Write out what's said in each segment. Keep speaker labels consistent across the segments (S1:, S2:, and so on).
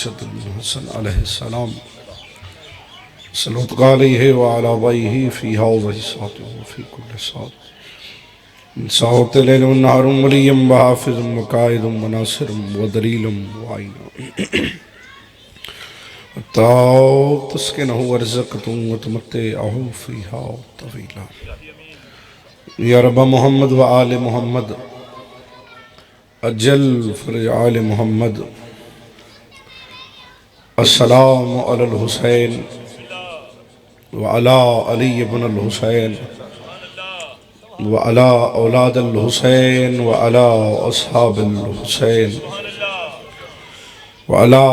S1: حجت بن حسن علیہ السلام صلوات علیہ وعلا آبائہ فی حوضہ ساتھ وفی کل ساتھ ساوت لیل ونہار ولیم وحافظ وقائد وناصر ودلیل وعین تاو تسکنہ ورزقتم وتمتعہ فیہا طویلا یا رب محمد و آل محمد اجل فرج آل محمد السلام علی الحسین وعلا علی بن الحسین وعلا اولاد الحسین وعلا اصحاب الحسین وعلا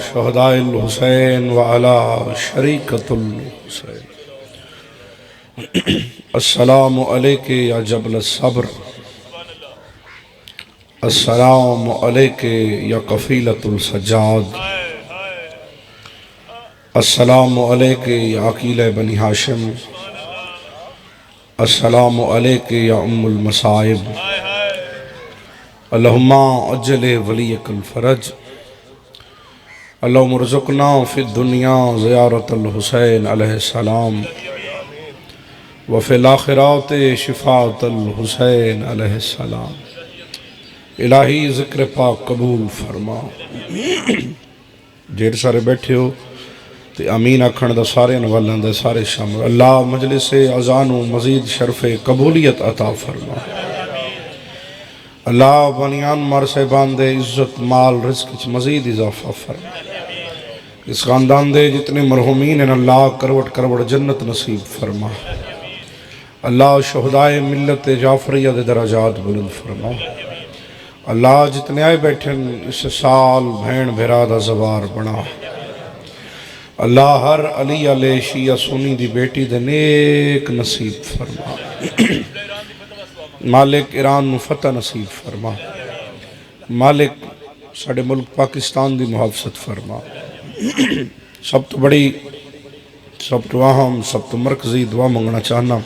S1: شہداء الحسین وعلا شریکت الحسین السلام علیکہ یا جبل الصبر السلام علیکہ یا قفیلۃ السجاد السلام علیکہ یا عقیل بنی ہاشم السلام علیکہ یا ام المصائب اللہم اجل ولیک الفرج اللہم ارزقنا فی الدنیا زیارت الحسین علیہ السلام وفی الاخرات شفاعت الحسین علیہ السلام الہی ذکر پاک قبول فرما جیر سارے بیٹھے ہو تے امین اکھن دا سارے نوالن دے سارے شامل اللہ مجلس اذان و مزید شرف قبولیت عطا فرما اللہ بنیان مار صاحبان دے عزت مال رزق مزید اضافہ فرما اس خاندان دے جتنے مرحومین ہیں اللہ کروٹ کروٹ جنت نصیب فرما اللہ شہدائے ملت جعفریہ دے درجات بلند فرما اللہ جتنے آئے بیٹھن اس سال بھین بھیرادہ زوار بنا اللہ ہر علی علیہ شیعہ سنی دی بیٹی دے نیک نصیب فرما مالک ایران فتح نصیب فرما مالک ساڑھے ملک پاکستان دی محافظت فرما سب تو بڑی سب تو اہم سب تو مرکزی دعا منگنا چاہنا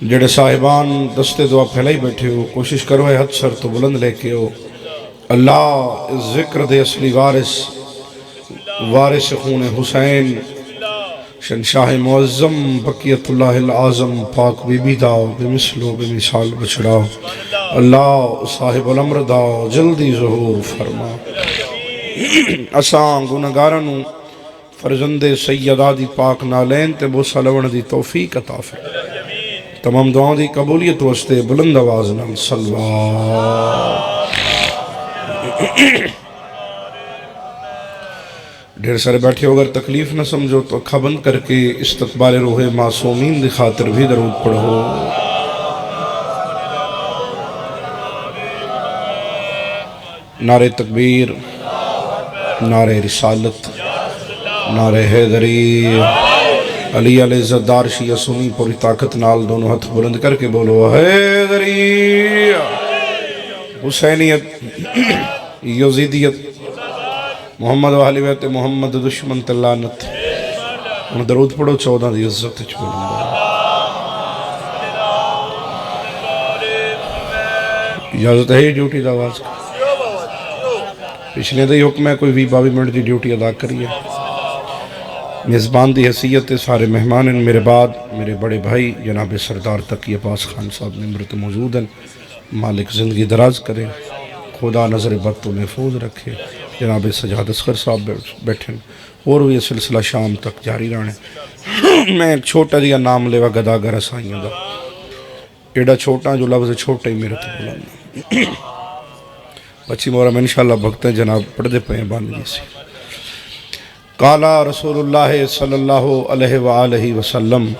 S1: جڑے صاحبان دستے دعا پھیلائی بیٹھے ہو کوشش کرو ہے حد سر تو بلند لے کے ہو اللہ ذکر دے اصلی وارث خون حسین شنشاہ معظم بقیت اللہ العظم پاک بی بی داؤ بمثلو بمثال بچڑاؤ اللہ صاحب الامر داؤ جلدی ظہور فرما اساں گناہگاراں فرزند سیدہ دی پاک نالین تے بوسہ لون دی توفیق عطا فرما تمام دعاؤں دی قبولیت واسطے بلند آواز نال صلوات ڈھیر سارے بیٹھے اگر تکلیف نہ سمجھو تو اکھا بند کر کے استقبال روح معصومین دی خاطر بھی درود پڑھو نعرہ تکبیر نعرہ رسالت نعرہ حیدری علی علیہ زدار شیعہ سنی پوری طاقت نال دونوں ہاتھ بلند کر کے بولو حیدری حسینیت یزیدیت محمد و اہل بیت محمد دشمن تلانت انہوں درود پڑھو 14 دی عزت بلند اجازت ہے ڈیوٹی دا آواز کا پچھلے دے حکم ہے کوئی 20-22 منٹ دی ڈیوٹی ادا کریے میزبان دی حیثیت سارے مہمان ہیں میرے بعد میرے بڑے بھائی جناب سردار تقی عباس خان صاحب نمرت موجود ہیں مالک زندگی دراز کرے خدا نظر بد تو محفوظ رکھے جناب سجاد اصغر صاحب بیٹھیں اور بھی یہ سلسلہ شام تک جاری رہنے میں ایک چھوٹا جیا نام لیوا گداگر اسائیوں دا ایڈا چھوٹا جو لفظ چھوٹا ہی میرے تو بلند بچی مورم انشاءاللہ بھگتے ہیں جناب پڑھ دے پہ بانگی سے قال رسول اللہ صلی اللہ علیہ وآلہ وسلم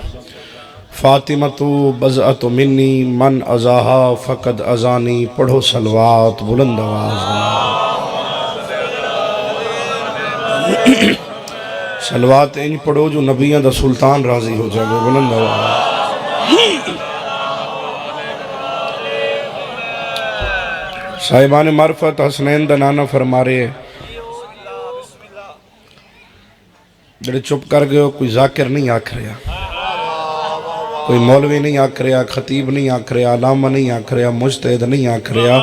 S1: فاطمۃ بضعۃ منی من ازاہا فقد ازانی پڑھو صلوات بلند آواز صلوات انج پڑھو جو نبیوں دا سلطان راضی ہو جائے بلند آواز صاحبان معرفت حسنین دا نانا فرما رہے جڑے چپ کر گئے ہو کوئی ذاکر نہیں آکھ رہا کوئی مولوی نہیں آکھ رہا، خطیب نہیں آکھ رہا، علامہ نہیں آکھ رہا، مجتہد نہیں آکھ رہا،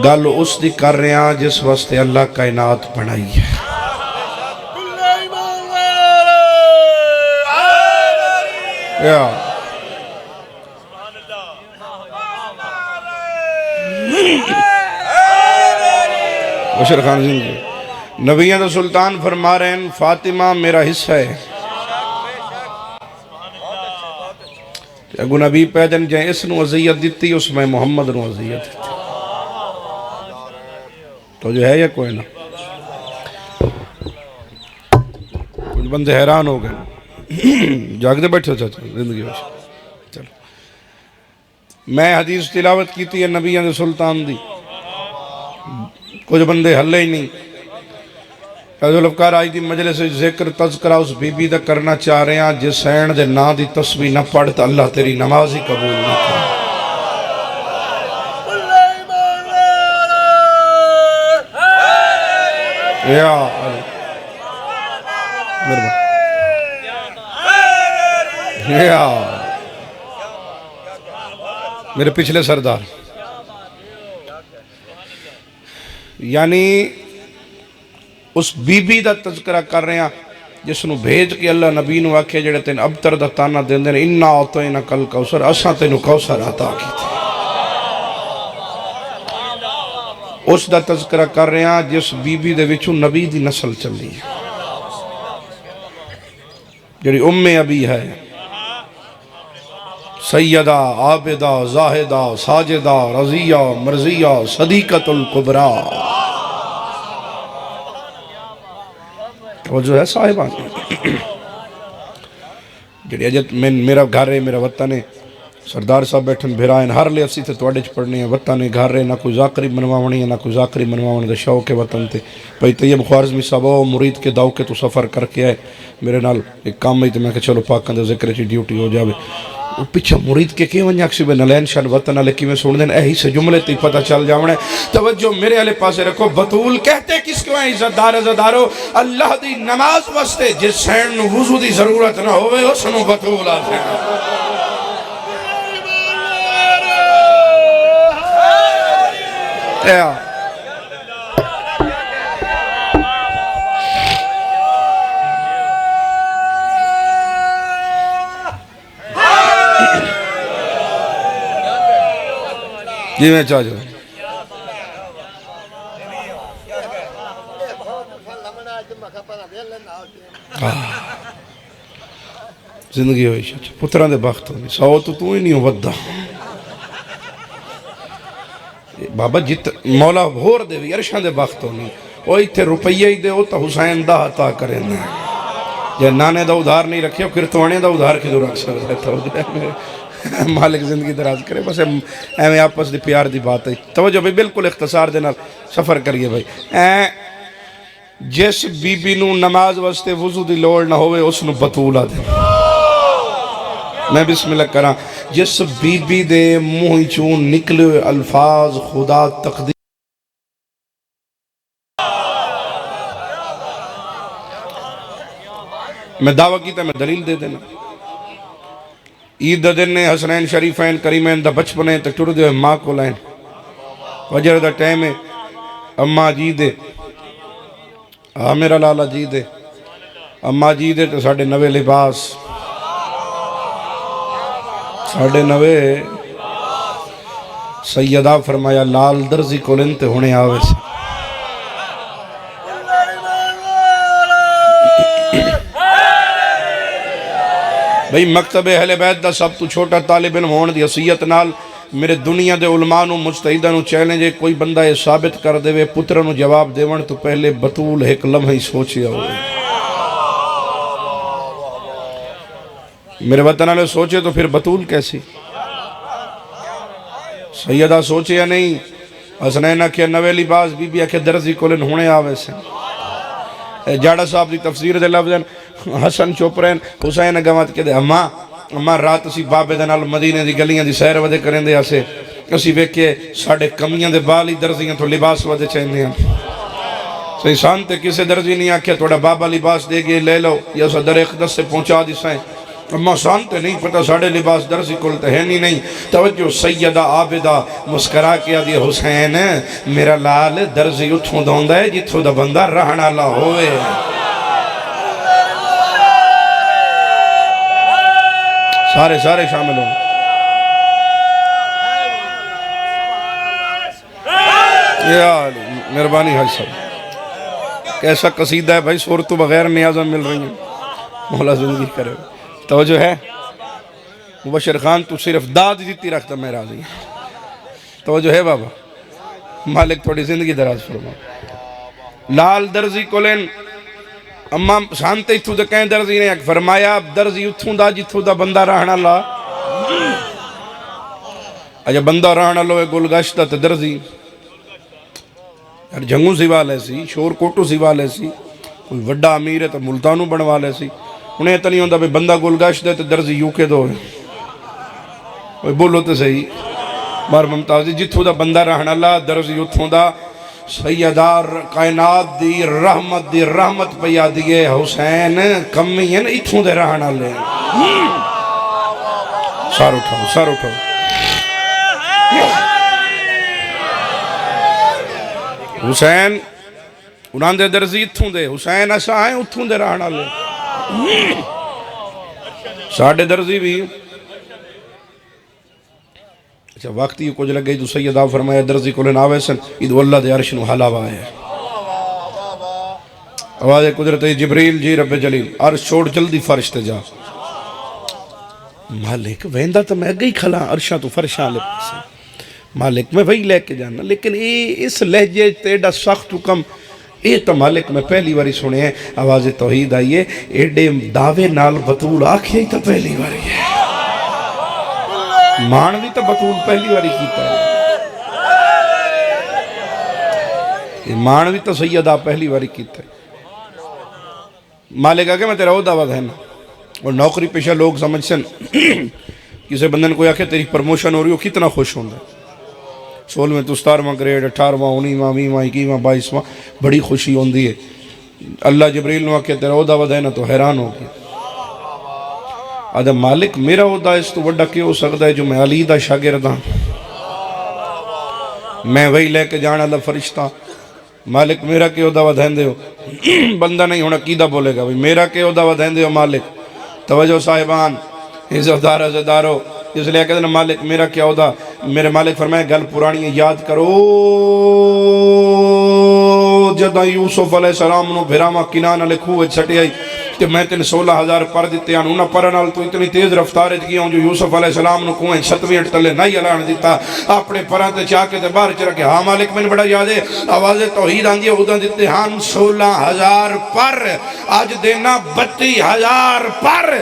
S1: گل اس دی کر رہے ہیں جس واسطے اللہ کائنات بنائی ہے۔ بشر خان جی نبیوں تو سلطان فرما رہے ہیں فاطمہ میرا حصہ ہے، اگو نبی پیدن جائیں اس نو عزیت دیتی اس میں محمد نو عزیت دیتی تو جو ہے یا کوئی نہ کچھ بندے حیران ہو گئے جاگ دے بیٹھے چاچا زندگی بچ چلو میں حدیث تلاوت کی تھی نبیوں دے سلطان دی کچھ بندے ہلے ہی نہیں فیض الافکار آئی دی مجلس ذکر تذکرہ اس بی بی دا کرنا چاہ رہے ہیں جس سین دے نا دی تسبیح نہ پڑھتا اللہ تیری نماز ہی قبول نہ کرے یا علی یا میرے پچھلے سردار یعنی اس بی بی دا تذکرہ کر رہے ہیں جس نو بھیج کے اللہ نبی نو آکھے جڑے تین ابتر دا تانا دین دین اِنَّا اَعْطَيْنَا کل کوثر اساں تینو کوثر عطا کی تھی اس دا تذکرہ کر رہے ہیں جس بی بی دے وچوں نبی دی نسل چلی ہے جڑی ابی ہے سیدہ عابدہ زاہدہ ساجدہ رضیہ مرضیہ صدیقۃ الکبریٰ وہ جو ہے صاحبان جڑی اجت میرا گھر ہے میرا وطن ہے سردار صاحب بیٹھن بھرائن ہر لے اسی تھے توڑے چ پڑھنے ہیں وطن ہے گھر ہے نہ کوئی ذاکری منواونی ہے نہ کوئی ذاکری منواونی ہے شوق ہے وطن تھے بھئی طیب خوارزمی صاحب مرید کے داؤ کے تو سفر کر کے آئے میرے نال ایک کام میں تو میں کہ چلو پاکاں دے ذکر چی ڈیوٹی ہو جاوے پیچھا مرید کے کیوں ونجا کسی بے نلین شان وطن علی کی میں سن دین ایہی سے جملے تی پتہ چل جاونے توجہ میرے علی پاسے رکھو بطول کہتے کس کو ہیں عزت دارو اللہ دی نماز واسطے جس سین نو وضو دی ضرورت نہ ہوئے اس نو بطول آتے ہیں جی میں چاہ جاؤں زندگی ہوئی پتران دے بخت ہونی سو تو ہی نہیں ہو ودا بابا جت مولا بھور دے بھی عرشان دے بخت ہونی وہی تھے روپیہ ہی دے ہو تو حسین دا عطا کریں دے جے نانے دا ادھار نہیں رکھے پھر تو آنے دا ادھار کی دو رکھ سکتا ہے مالک زندگی دراز کرے بس ایمیں آپس دی پیار دی بات ہے توجہ بھئی بالکل اختصار دینا سفر کریے بھئی جس بی بی نو نماز واسطے وضو دی لوڑ نہ ہوئے اس نو بطولہ دے میں بسم اللہ کرا جس بی بی دے منہ چون نکلے الفاظ خدا تقدیر میں دعویٰ کیتا میں دلیل دے دینا عید دا دن نے حسنین شریفین کریمین دا بچپنے تک ٹر دے ماں کو لائن وجر دا ٹائم ہے اماں جی دے میرا لالا جی دے اماں جی دے تو ساڑھے نوے لباس ساڑھے نوے سیدہ فرمایا لال درزی کو لنتے ہونے آوے سے بھئی مکتب اہل بیت دا سب تو چھوٹا طالب علم ہون دی حیثیت نال میرے دنیا دے علماء نو مجتہداں نو چیلنج ہے کوئی بندہ یہ ثابت کر دے وے پتر نو جواب دیون تو پہلے بطول ایک لمحہ ہی سوچیا ہوئے میرے وطن والے سوچے تو پھر بطول کیسی سیدہ سوچے یا نہیں حسنین کے نوے لباس بی بی کے درزی کولن ہونے آوے سے جاڑا صاحب دی تفسیر دے لفظیں حسن چوپرین حسین گوات کے دے اماں رات اسی بابے دے نال مدینے دی گلیاں دی سیر ودے کریں دے اسے اسی ویکھے ساڑھے کمیاں دے بالی درزیاں تو لباس ودے چاہیں دے صحیح سانتے کسے درزی نہیں آکھے توڑا بابا لباس دے گئے لے لو یا سا در اقدس سے پہنچا دی سائیں اما سانتے نہیں پتہ ساڑھے لباس درزی کلتے ہیں نہیں توجہ سیدہ عابدہ مسکرا کیا دی حسین میرا لال درزی اتھوں دوندہ ہے جتھوں دا بندہ رہنا اللہ ہوئے سارے شامل ہوں یا مہربانی حج صاحب کیسا قصیدہ ہے بھائی صورتوں بغیر نیازاں مل رہی ہیں مولا زندگی کرے توجہ ہے مبشر خان تو صرف داد دیتی رکھتا میں راضی توجہ ہے بابا مالک تھوڑی زندگی دراز فرما لال درزی کولین اما سانتے اتھو دا کہیں درزی نے فرمایا درزی اتھوں دا جتھوں دا بندہ رہنا اللہ اجا بندہ رہنا لو گل گشتہ تا درزی جنگوں سیوا لے سی شور کوٹو سیوا لے سی کوئی وڈا امیر ہے تو ملتانوں بنوا لے سی انہیں اتنا نہیں ہوتا بندہ گلگاش دے تو درزی یوں کے دو ہے بولو تو صحیح بار ممتازی جتھوں دا بندہ رہنا اللہ درزی اتھوں دا سیدار کائنات دی رحمت پیا دیئے حسین کمی ہیں اتھوں دے رہنا لے سار اٹھاؤ حسین انہاں دے درزی اتھوں دے حسین ایسا آئیں اتھوں دے رہنا لے ساڑھے درزی بھی اچھا وقت یہ کچھ لگ گئی تو سیدہ فرمایا درزی کو لین آوے سن ادھو اللہ دے عرش نو حلاوہ ہے آواز قدرت جبریل جی رب جلیل عرش چھوڑ جلدی فرش تے جا مالک ویندہ تو میں گئی کھلا عرشاں تو فرشاں لے پاسے مالک میں وہی لے کے جانا لیکن اس لہجے تیڑا سخت حکم یہ تو مالک میں پہلی باری سنے ہیں آواز توحید آئیے ایڈے دعوے نال بطول آکھے ہی تو پہلی باری ہے مانوی تو بطول پہلی باری کیتا ہے مانوی تو سیدہ پہلی باری کیتا ہے مالک آگے میں تیرا وہ دعوت ہے نا اور نوکری پیشہ لوگ سمجھ سن کسی بندن کو آکھے تیری پرموشن ہو رہی ہو کتنا خوش ہوں گا 16 تو 17واں گریڈ 18واں 19واں 20واں 21واں 22واں بڑی خوشی ہوندی ہے اللہ جبریل نے آکھے تیرا عہدہ ودا ہے نا تو حیران ہو گیا آدم مالک میرا عہدہ اس تو وڈا کیوں ہو سکتا ہے جو میں علی دا شاگرد ہاں میں وہی لے کے جانا اللہ فرشتہ مالک میرا کیوں عہدہ ودھائیں دے ہو بندہ نہیں ہونا کیدہ بولے گا میرا کیوں عہدہ ودھائیں دے ہو مالک توجہ صاحبان عزتدار عزتدارو اس لئے کہتے ہیں مالک میرا کیا عہدہ میرے مالک فرمائے گل پرانی یاد کرو جدہ یوسف علیہ السلام نو بھراما کنان لکھوے چھٹی آئی کہ میں تین 16,000 پر دیتے ہیں انہوں پرنال تو اتنی تیز رفتارت کیا ہوں جو یوسف علیہ السلام نو کوئیں 7ویں تلے نہیں علان دیتا اپنے پراتے چاکے تے باہر چرکے ہاں مالک میں نے بڑا یاد ہے آواز توحید آندی عہدہ دیتے ہیں 16,000 پر آج دینا 32,000 پر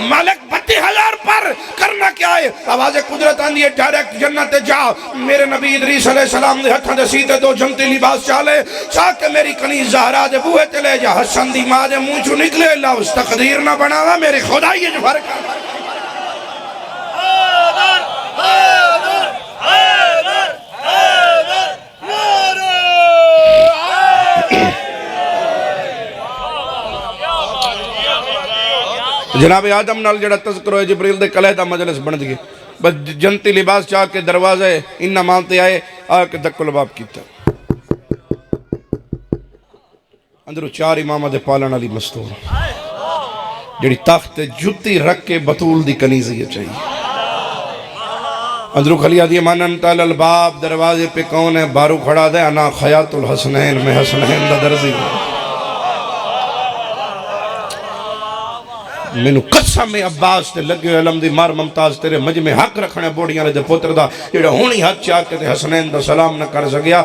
S1: مالک 32,000 پر کرنا کیا ہے آواز قدرت آندی ہے ڈائریکٹ جنت جا میرے نبی ادریس علیہ السلام دے ہتھاں دے سیتے دو جنتی لباس چالے چاکے میری کنی زہرہ دے بوئے تلے جا حسن دی ماں دے مونچو نکلے اللہ اس تقدیر نہ بناوا میرے خدا یہ جو فرق ہے جناب آدم نال جڑا تذکر ہے جبریل دے کلیدہ مجلس بن دیئے بس جنتی لباس چاہ کے دروازے انہا مانتے آئے آکے دکل باب کیتا اندرو 4 امامہ دے پالن علی مستور جڑی تخت جتی رکھ کے بطول دی کنیزی چاہیے اندرو کھلیا دی مانن تال الباب دروازے پہ کون ہے بارو کھڑا دے انا خیات الحسنین میں حسنین دا درزی مینو قسم میں عباس تے لگے علم دی مار ممتاز تیرے مجمع حق رکھنے بوڑیاں دے پتر دا جڑا ہونی حد چاہ کے حسنین دا سلام نہ کر سکیا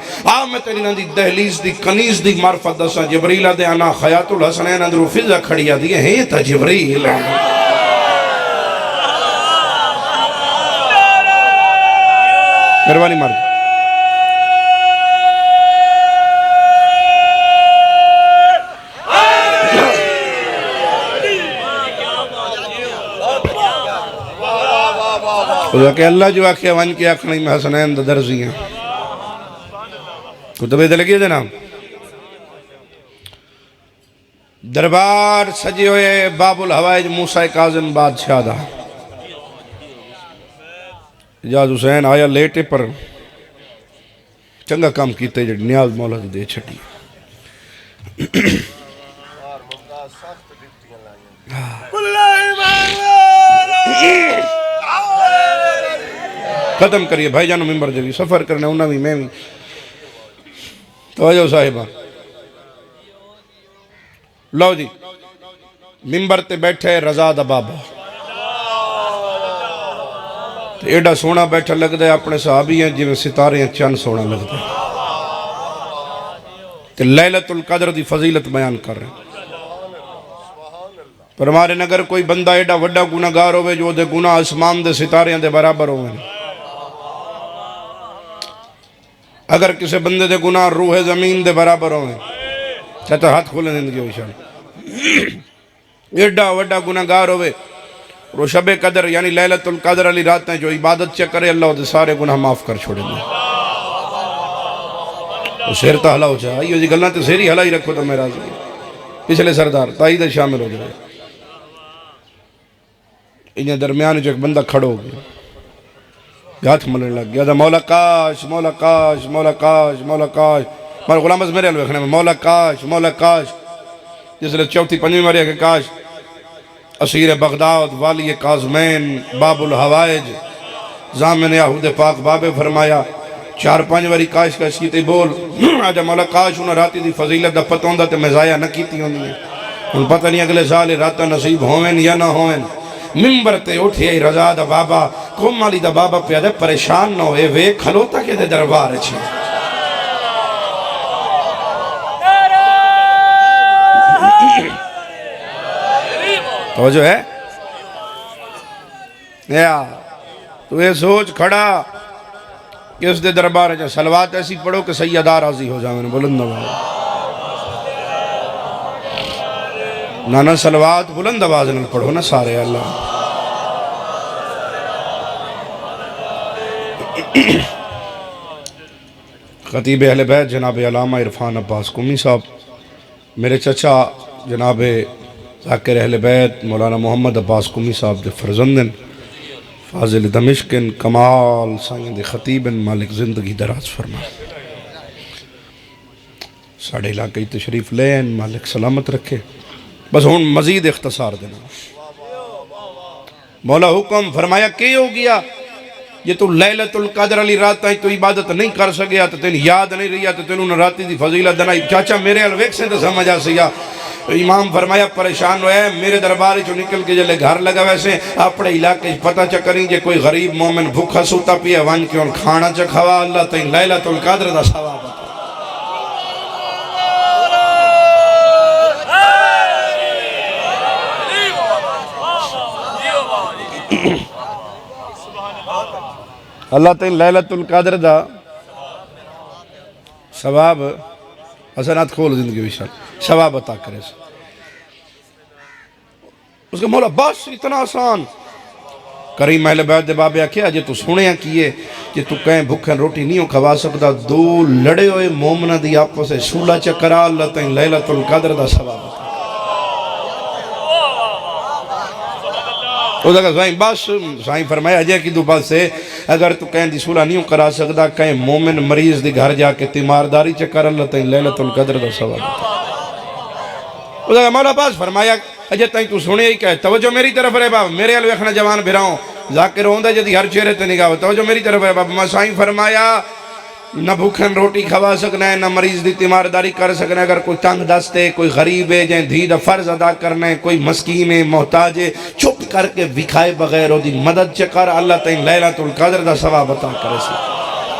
S1: میں تیری نا دی دہلیز دی کنیز دی معرفت دسا جبریلہ دے انا خیات الحسنین اندرو فضا کھڑیا دیئے ہیں تا جبریل مہربانی مار خدا کہ اللہ جو آکھے ون کی آکھنی میں حسنین دا درزی ہیں کتبے دے لگی ہے جناب دربار سجے ہوئے باب الحوائج موسیٰ کاظم بادشاہ دا اجاز حسین آیا لیٹے پر چنگا کام کیتے جڑ نیاز مولا دے چھٹی ختم کریے بھائی جانو ممبر جگی سفر کرنے انہاں بھی میں بھی توجہ صاحبہ لو جی ممبر تے بیٹھے رضا دا بابا ایڈا سونا بیٹھا لگ دے اپنے صحابی ہیں جی میں ستارے ہیں چند سونا لگ دے تے لیلت القدر دی فضیلت بیان کر رہے ہیں پر ہمارے نگر کوئی بندہ ایڈا وڈا گناہ گار ہوئے جو دے گناہ اسمان دے ستارے ہیں دے برابر ہوئے اگر کسی بندے دے گناہ روح زمین دے برابر ہوئے چاہتا ہاتھ کھولے زندگی ہوئی شان ایڈا وڈا گناہ گار ہوئے اور شب قدر یعنی لیلت القدر علی رات ہیں جو عبادت چا کرے اللہ دے سارے گناہ معاف کر چھوڑے دیں وہ سیر تا حلا ہو جائے یہ جی گلنا تے سیری حلا ہی رکھو تو میں راضی پچھلے سردار تائید شامل ہو جائے انہیں درمیان جو ایک بندہ کھڑو ہو گیا ہاتھ ملنے لگ گیا مولا کاش مولا کاش مولا کاش مولا کاش مارا غلام از میرے الوے مولا کاش مولا کاش جس لئے چوتھی پنجویں ماریا کہ کاش اسیر بغداد والی کاظمین باب الحوائج زامن یہود پاک بابے فرمایا 4-5 واری کاش کا سیتے بول آجا مولا کاش انہا راتی دی فضیلت دا پتہ ہوندہ تے میں ضائع نہ کیتی ہوندی ہیں ان پتہ نہیں اگلے سال راتہ نصیب ہوئن یا نہ ہوئن ممبر تے اٹھے رضا دا بابا کوم مالی دا بابا پیادے پریشان نہ ہوئے وے کھلوتا کے دے دربار چھے توجہ ہے یا تو یہ سوچ کھڑا کہ اس دے دربار ہے سلوات ایسی پڑھو کہ سیدہ راضی ہو جائیں بلند آواز نانا سلوات بلند آواز نہ پڑھو نا سارے اللہ خطیب اہل بیت جناب علامہ عرفان عباس قمی صاحب میرے چچا جناب ذاکر اہل بیت مولانا محمد عباس قمی صاحب دے فرزندن فاضل دمشقن کمال سائن دے خطیبن مالک زندگی دراز فرما ساڑھے علاقہی تشریف لین مالک سلامت رکھے بس ہون مزید اختصار دینا مولا حکم فرمایا کی ہو گیا یہ تو لیلت القدر علی رات ہے تو عبادت نہیں کر سکیا تو تین یاد نہیں رہیا تو تینوں راتی دی فضیلت دنائی چاچا میرے الویک سے تو سمجھا سیا امام فرمایا پریشان ہوئے میرے درباری جو نکل کے جلے گھر لگا ویسے اپنے علاقے پتہ چکریں جے کوئی غریب مومن بھوکھا سوتا پیا وان کے ان کھانا چکھوا اللہ تین لیلت القدر دا ثواب اللہ تین لیلت القدر دا ثواب حسنات کھول زندگی وشال ثواب عطا کرے اس کے مولا بس اتنا آسان کریم اہل بیت دے بابے کیا جے تو سنیا کیے جے تو کہیں بھکھن روٹی نہیں ہو کھوا سکتا دو لڑے ہوئے مومنہ دی آپو سے سولہ چکرا اللہ تین لیلت القدر دا ثواب عطا وہ کہا سوائیں بس سوائیں فرمایا جائے کہ دو بات سے اگر تو کہیں دی سولہ نہیں کرا سکتا کہیں مومن مریض دی گھر جا کے تیمارداری چکر اللہ تین لیلت القدر دا ثواب وہ کہا مولا باز فرمایا اجے تائیں تو سنے ہی کہے توجہ میری طرف رہے بابا میرے الویخنا جوان بھراؤں ذاکر ہوندہ جدی ہر چہرے تے نگاہ توجہ میری طرف رہے بابا سوائیں فرمایا نہ بھوکھن روٹی کھوا سکنا ہے نہ مریض دی تیمارداری کر سکنا ہے اگر کوئی تنگ دست ہے کوئی غریب ہے جائیں دھید فرض ادا کرنا ہے کوئی مسکین ہے محتاج ہے چھپ کر کے وکھائے بغیر ہو دی مدد چکر اللہ تین لیلت القدر دا ثواب عطا کرے سی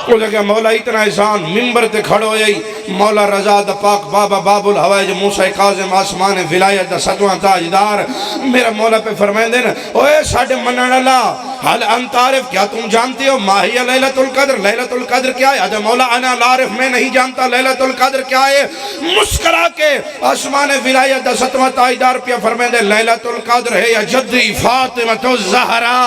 S1: وہ کہا مولا اتنا احسان ممبر تے کھڑو جائی مولا رضا دا پاک بابا باب الحوائج موسیٰ کاظم آسمان ولایت دا ستواں تاجدار میرا مولا پہ فرمائیں دینا اوے ساڑھے منن اللہ حال انت عارف کیا تم جانتے ہو ماہی لیلت القدر کیا ہے آجا مولا انا لارف میں نہیں جانتا لیلت القدر کیا ہے مسکرا کے آسمان ولایت دا ستواں تاجدار پہ فرمائیں دے لیلت القدر ہے یا جدی فاطمہ الزہرا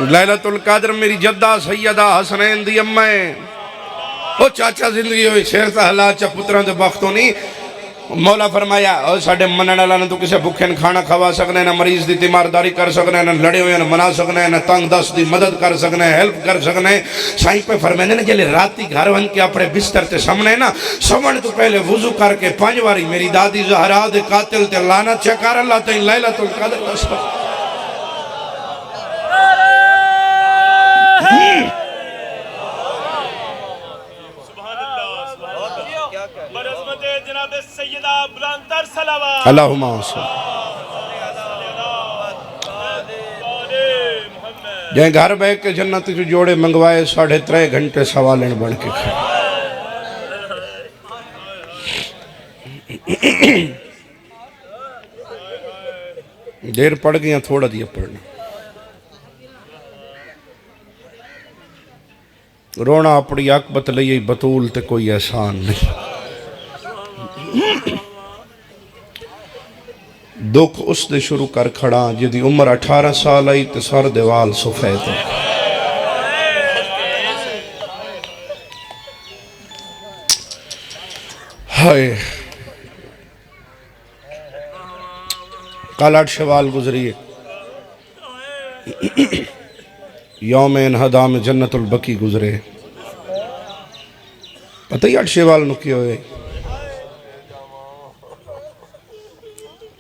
S1: لیلۃ القدر میری جدہ سیدہ حسنین دی امّا ہے او چاچا زندگی ہوئی شیر تا حالات چا پتران دے بختوں نہیں مولا فرمایا او ساڑھے منن اللہ نے تو کسے بھکھن کھانا کھوا سکنے نہ مریض دی تیمارداری کر سکنے نہ لڑے ہوئے نہ منا سکنے نہ تنگ دست دی مدد کر سکنے ہیلپ کر سکنے سائیں پہ فرمائے نے جلے راتی گھر ون کے اپنے بستر تے سامنے نا سمن تو پہلے وضو کر کے 5 واری میری دادی زہرا دے قاتل تے لعنت چکار اللہ تین لیلۃ القدر نصب اللہم صلی جائیں گھر بے کے جنت جو جوڑے منگوائے 3.5 گھنٹے سوالن بڑھ کے کھڑے دیر پڑھ گیا تھوڑا دیا پڑھنا رونا اپنی اکبت لئی بطول تے کوئی احسان نہیں دکھ اس دے شروع کر کھڑا جدی عمر 18 سال آئی تے سر دیوال سفید ہائے کل 8 شوال گزری یوم انہدا میں جنت البقی گزرے پتہ ہی 8 شوال نکی ہوئے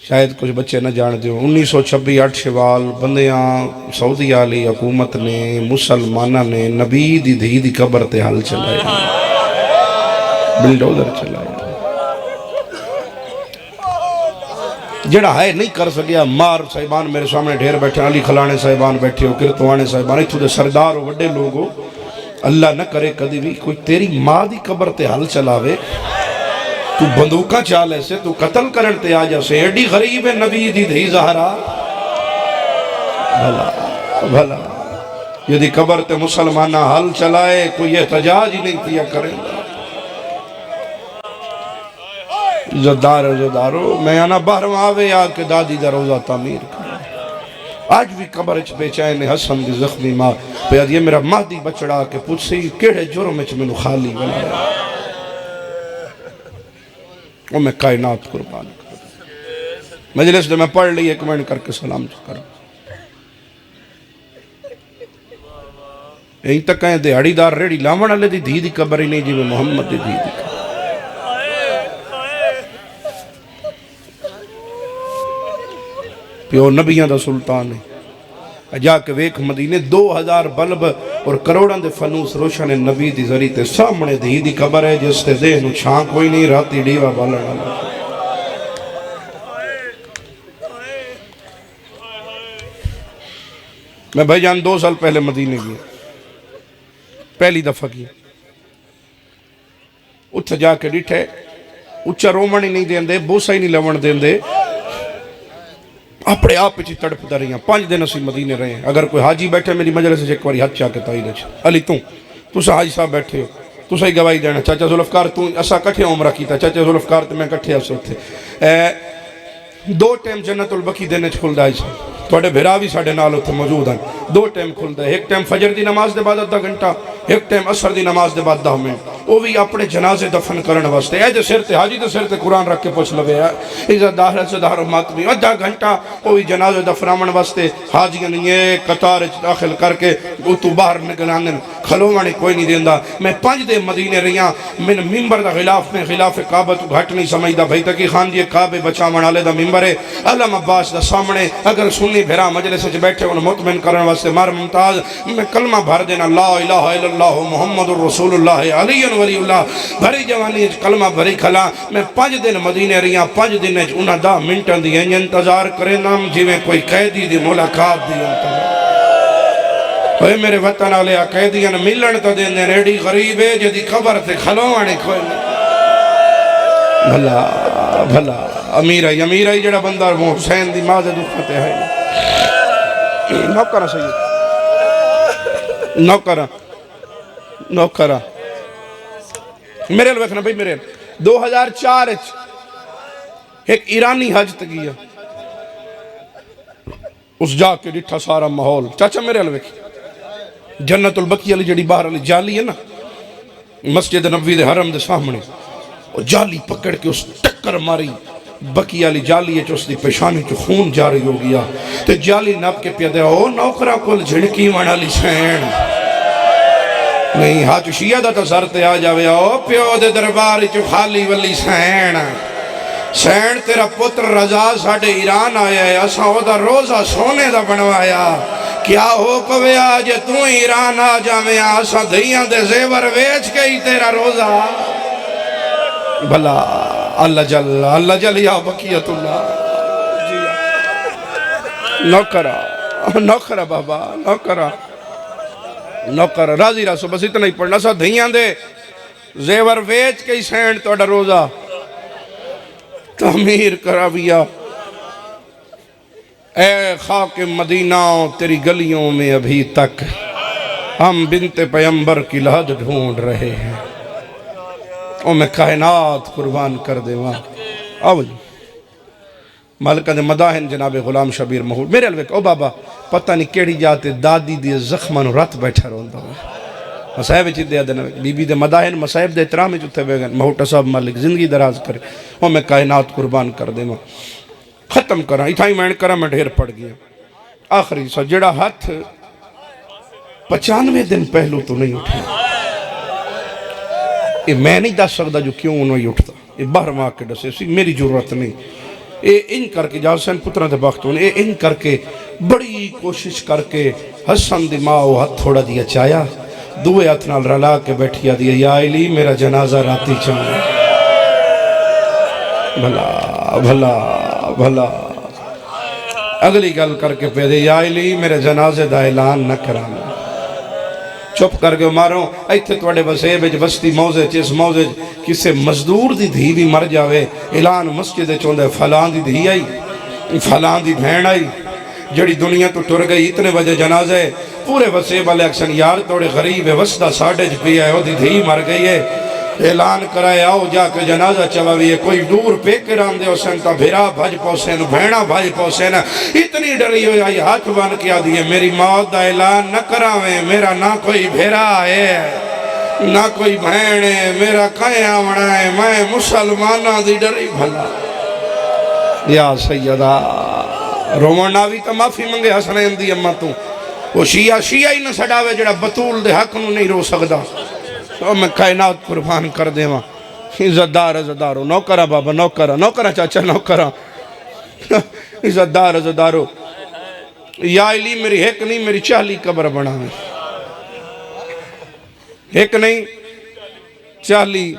S1: شاید کچھ بچے نہ جان دیو 1926 8 شوال بندیاں سعودی عالی حکومت نے مسلمانہ نے نبی دی دھی دی قبر تے حل چلائے بلڈوزر چلائے جڑا ہے نہیں کر سکیا مار صاحبان میرے سامنے ڈھیر بیٹھے علی خلانے صاحبان بیٹھے ہو کرتوانے صاحبان ایتھو دے سردار ہو وڈے لوگ ہو اللہ نہ کرے کدی بھی کوئی تیری ماں دی قبر تے حل چلاوے تو بندوقہ چال ایسے تو قتل کرن تے آجا سے ایڈی غریب ہے نبی دی دھی زہرا بھلا بھلا یہ دی قبر تے مسلمانہ حل چلائے کوئی احتجاج ہی نہیں کیا کریں عزتدارو میں آنا باہروں آوے آکے دادی دا روزہ تعمیر کریں آج بھی قبر اچھ بے چائن حسن دی زخمی ماں پیاد یہ میرا مہدی بچڑا کے پوچھ سی کیڑے جرم اچھ میں خالی بنایا وہ میں کائنات قربان کر مجلس دے میں پڑھ لی ایک منٹ کر کے سلام کر یہیں تک کہیں دیہڑی دار ریڑی لامن علی دی دھی دی قبر ہی نہیں جی میں محمد دی دھی دی قبر پیو نبیاں دا سلطان ہے جا کے ویک مدینے 2000 بلب اور کروڑاں دے فنوس روشن نبی دی ذریعے تے سامنے دی دی قبر ہے جس تے دے نو چھاں کوئی نہیں راتی ڈیوہ بالنا میں بھائی جان 2 سال پہلے مدینے گیا پہلی دفعہ گیا اتھا جا کے ڈٹھے اچھا رومن ہی نہیں دین دے بوسا ہی نہیں لون دین دے اپنے آپ پیچھے تڑپ دا رہی ہیں 5 دن اسی مدینے رہے ہیں اگر کوئی حاجی بیٹھے میری مجلس سے ایک باری ہاتھ چاہ کے تائی رچ علی تو سا حاجی صاحب بیٹھے ہو تو سا ہی گواہی دینا چاچا ذوالفقار تو اسا کٹھے عمرہ کیتا چاچا ذوالفقار تو میں کٹھے افسر تھے 2 ٹائم جنت البقی دینے کھل دائی سے توڑے بھراوی ساڑھے نالوں تھے موجود ہیں 2 ٹائم کھل دائے ایک ٹائم فجر دی نماز دے بعد 10 گھنٹہ ایک ٹائم عصر دی نماز دے بعد 10 منٹ وہ بھی اپنے جنازے دفن کرنے واسطے اے دے سر تے حاجی دے سر تے قرآن رکھ کے پوچھ لوے ہے عزت داہر سے داہر ماتمی 10 گھنٹہ وہ بھی جنازے دفنامن واسطے حاجی نے یہ قطار داخل کر کے تو باہر نگلانن کھلوانی کوئی نہیں دیندہ میں 5 دے مدینے رہیاں من ممبر دا غلاف میں خلاف کعبہ تو گھٹ نہیں سمجھ دا بھائی تکی خان جی کعبے بچا منالے دا ممبر ہے علم عباس دا سامنے اگر سنی بھیرا مجلس سے بیٹھے انہیں مطمئن کرنے واسطے مار ممتاز میں کلمہ بھر دینا لا الہ الا اللہ محمد الرسول اللہ علی ولی اللہ بھری جوانی کلمہ بھری کھلا میں 5 دن مدینے رہیاں 5 دن انہاں 10 منٹاں دی انتظار کرے نام جی میں کوئی قیدی دی ملاقات دی انتظار ہوئے میرے وطن علیہ قیدیاں ملن تا دین دین ایڈی غریب ہے جدی خبر تے کھلوانے کوئی بھلا بھلا امیر ہے جڑا بندہ وہ حسین دی ماں دے دکھتے ہیں نوکرہ سید نوکرہ میرے لوکھنا بھئی میرے 2004 ایک ایرانی حج تکیا اس جا کے ڈٹھا سارا ماحول چاچا میرے لوکھ جنت البقیع علی جڑی باہر علی جالی ہے نا مسجد نبوی دے حرم دے سامنے، وہ جالی پکڑ کے اس ٹکر ماری بقیع علی جالی ہے اس دی پیشانی چو خون جاری ہو گیا تے جالی نپ کے پیدے او نوکرہ کل جھڑکی وانا لی سین نہیں ہاتھ شیعہ دا تسرتے آ جاوے او پیو دے درباری چو خالی ولی سین سین تیرا پتر رضا ساڑھے ایران آیا ہے اساں او دا روزہ سونے دا بنوایا کیا ہو پوے آج تو ایران آ جاوے اساں دھیاں دے زیور ویچ گئی تیرا روزہ بھلا اللہ جل یا بقیت اللہ نوکرہ بابا نوکرہ راضی راسو بس اتنا ہی پڑھنا سا دھیاں دے زیور ویچ کے سینڈ توڑا روزہ تعمیر کراویا اے خاک مدینہ تیری گلیوں میں ابھی تک ہم بنت پیمبر کی لہد ڈھونڈ رہے ہیں او میں کائنات قربان کر دے وہاں آو جی مالکہ دے مداہن جناب غلام شبیر محمود میرے الویک او بابا پتہ نہیں کیڑی جاتے دادی دے زخمانو رات بیٹھا روندہ ہوئے مسائب چیتے دینا بی بی دے مداہن مسائب دے اترامی چوتے بیگن محوٹا صاحب مالک زندگی دراز کرے او میں کائنات قربان کر دے وہاں ختم کرا اتھائی میں کرا میں ڈھیر پڑ گیا آخری سا جڑا ہاتھ 95 دن پہلو تو نہیں اٹھا یہ میں نہیں دس سکتا جو کیوں نہیں اٹھتا یہ باہر ماں کے ڈسے اسی میری ضرورت نہیں یہ ان کر کے جاسین پترہ دے باختوں نے ان کر کے بڑی کوشش کر کے حسن دی ماں وہ ہاتھ تھوڑا دیا چایا دوئے ہاتھ نال رلا کے بیٹھیا دیا یا علی میرا جنازہ راتی چاہیے بھلا اگلی گل کر کے پیدے یا علی میرے جنازے دا اعلان نہ کرانا چپ کر کے ماروں ایتھے توڑے بسے بج بستی موزے چیز موزے کسے مزدور دی دھی بھی مر جاوے اعلان مسجد چوندے فلان دی دھی آئی فلان دی بھین آئی جڑی دنیا تو ٹر گئی اتنے وجہ جنازے پورے بسے والے اکشن یار توڑے غریب ہے وسطہ ساڑھے پیا ہے وہ دی دھی مر گئی ہے اعلان کرائے آؤ جا کے جنازہ چلاوی ہے کوئی دور پے کے رام دے حسین تا بھیرا بھاج پوسین بھیڑا بھاج پوسین اتنی ڈری ہوئی آئی ہاتھ بان کیا دیئے میری موت دا اعلان نہ کراویں میرا نہ کوئی بھیرا ہے نہ کوئی بھین ہے میرا کہیں آمڑا ہے میں مسلمانہ دی ڈری بھلا یا سیدہ روماناوی تا معافی منگے حسنین دی اممہ تو وہ شیعہ ہی نہ سڑاوے جڑا بطول دے حق نو نہیں رو سکدا تو میں کائنات قربان کر دے وہاں عزتدارو نوکرہ بابا نوکرہ چاچا نوکرہ عزتدارو یا علی میری ایک نہیں میری 40 قبر بنا ہے ایک نہیں 40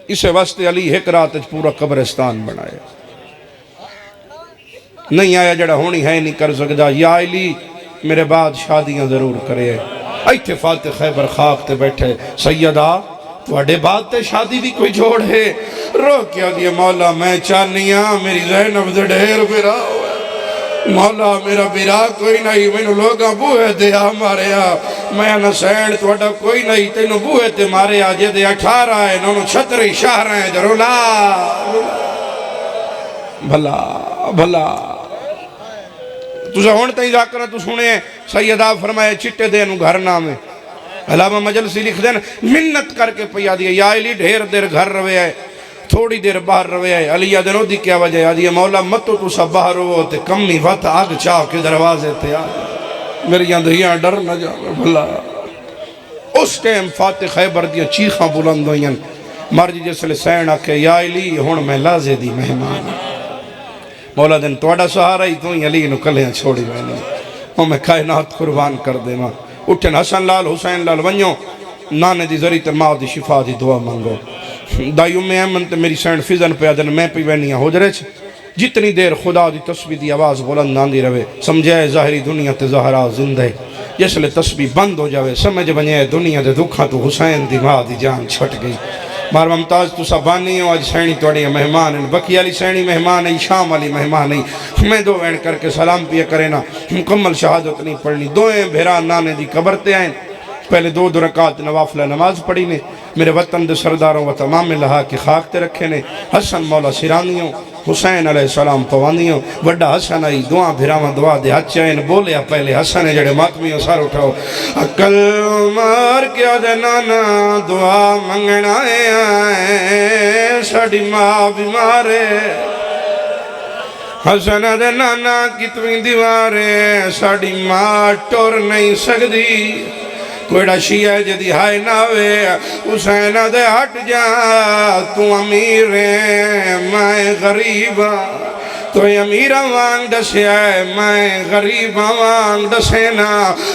S1: اسے واسطے علی ایک رات پورا قبرستان بنایا نہیں آیا جڑا ہونی ہے نہیں کر سکتا یا علی میرے بعد شادیاں ضرور کرے ایتھے فاتح خیبر خاک تے بیٹھے سیدہ توڑے بعد تے شادی بھی کوئی جوڑ ہے رو کیا دیا مولا میں چانیاں میری زینب دے ڈھیر بیرا مولا میرا بیرا کوئی نہیں میں لوگاں بوہے دے مارے میں نسین توڑا کوئی نہیں تینو بوہے تے مارے جے دے 18 ہے نونو 36 شہر ہیں جرو لا بھلا تُسا ہونتا ہی ذاکرہ تو سنے سیدہ فرمائے چٹے دینو گھر نامے علامہ مجلسی لکھ دین منت کر کے پیا دیا یا علی ڈھیر دیر گھر روے آئے تھوڑی دیر باہر روے آئے علیہ دنو دی کیا وجہ آدھی مولا متو تو سب باہر ہو تے کمی وقت آگ چاہ کے دروازے تے آگے میری اندھیاں ڈر نہ جاوے بھلا اس ٹیم فاتح خیبر دیا چیخاں بلند ہوئیں مرجی جیسے لے سین آکے یا علی ہون میں لازے دی مہمان مولا دن توڑا سہارا ہی تو ہی علی نو کلیاں چھوڑی میں وہ میں کائنات قربان کر دے ماں اٹھن حسن لال حسین لال ونیو نانے دی ذریعہ ترماؤ دی شفا دی دعا مانگو دائی ام ایمن تے میری سینڈ فیزن پہ آدن میں پی وینیاں ہو جرے جتنی دیر خدا دی تسبیح دی آواز بلند آندی روے سمجھے ظاہری دنیا تے ظاہرہ زندہ جس لے تسبیح بند ہو جاوے سمجھ بنیے دنیا دے دکھاں تو حسین دی ماں دی جان چھٹ گئی مار ممتاز تو سبانی ہو آج سینی توڑی مہمان ہیں بکی علی سینی مہمان ہیں شام علی مہمان ہیں میں دو وین کر کے سلام پیا کرے نا مکمل شہادت نہیں پڑھنی دوئیں بھیران نانے دی قبر تے آئیں پہلے 2 رکعت نوافلہ نماز پڑھی نے میرے وطن دے سرداروں و تمام لہا کے خاک تے رکھے نے حسن مولا سیرانیوں حسین علیہ السلام پواندیوں وڈا حسن آئی دعا بھراواں دعا دے ہاتھ چین بولیا پہلے حسن ہے جڑے ماتمیوں سار اٹھاؤ عقل مار کیا دے نانا دعا منگنا ہے ساڑی ماں بیمارے حسن دے نانا کتویں دیوارے ساڑی ماں ٹور نہیں سکدی کوئیڑا شیعہ جدی ہائے ناوے حسین دے ہٹ جا تو امیر ہے میں غریب تو امیر وانگ دسے آئے میں غریب وانگ دسے نا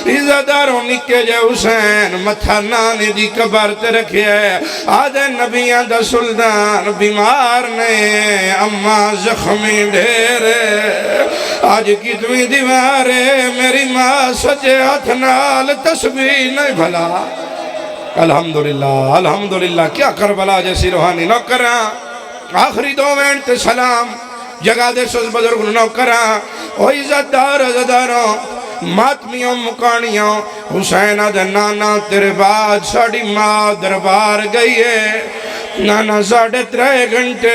S1: عزداروں نکے جے حسین متھا نانے دی قبر تے رکھے آدھے نبیان دا سلطان بیمار نے اما زخمی ڈھیرے آج کتویں دیوارے میری ماں سجے ہاتھ نال تسبیح نہیں بھلا الحمدللہ کیا کربلا جیسی روحانی نوکران آخری دو وینٹ سلام جگہ دے سوز بزرگ نوکران او عزت دار عزداروں ماتمیوں مکانیوں حسین دے نانا تیرے بعد ساڑی ماں دربار گئی ہے نانا 3.5 گھنٹے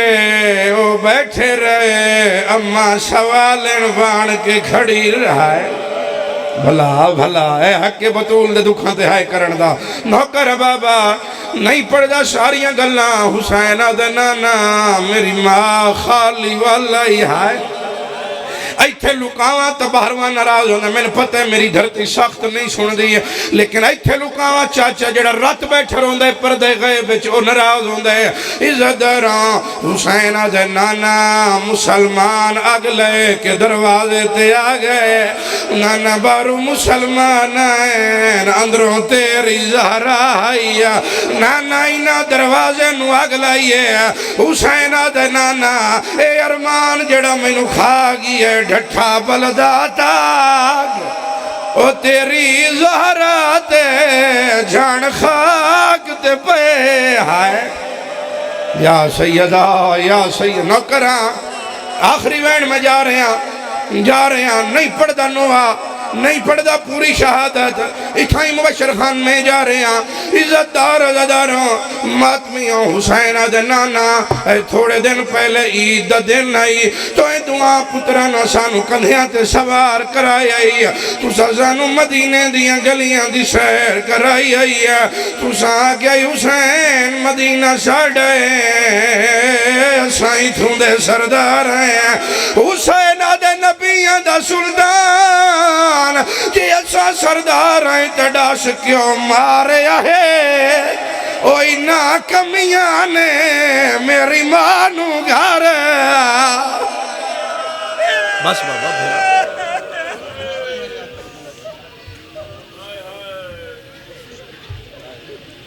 S1: او بیٹھے رہے اماں سوالن بان کے کھڑی رہا ہے بھلا اے حق بطول دے دکھاں تے ہائے کرن دا نوکر بابا نہیں پڑھ دا ساریاں گلاں حسین دے نانا میری ماں خالی والا ہی ہائے ایتھے لکاواں تباہرواں ناراض ہوندے میں نے پتہ ہے میری دھرتی سخت نہیں سن دی ہے لیکن ایتھے لکاواں چاچا جڑا رات بیٹھے ہوندے پردے غیب وچ او ناراض ہوندے عزت داراں حسین دے نانا مسلمان اگلے کے دروازے تے آ گئے نانا بارو مسلمان ہیں اندروں تیری زہرا آئی نانا اینا دروازے نو اگلائیے حسین دے نانا اے ارمان جڑا میں نو کھا گئی ہے ڈھٹھا بلدہ تاگ او تیری زہرا تے جان خاک تے پہ ہائے یا سیدہ یا سید نوکران آخری وین میں جا رہے ہیں نہیں پڑھ دا نوہ نہیں پڑھ دا پوری شہادت اتھائی مبشر خان میں جا رہے ہیں عزت دار عزداروں ماتمیوں حسین دے نانا اے تھوڑے دن پہلے عید دا دن آئی تو اے دعا پترانا سانو کندھیاں تے سوار کرائی آئی تو سانو مدینے دیاں گلیاں دی سیر کرائی آئی تو ساں کیا حسین مدینہ ساڑے سائیں تھوندے سردار ہیں حسین دے نبیان دا سلطان کہ ایسا سردار ہیں تڑاش کیوں مارے آئے اوئی نا کمیاں نے میری مانو گھر بس بابا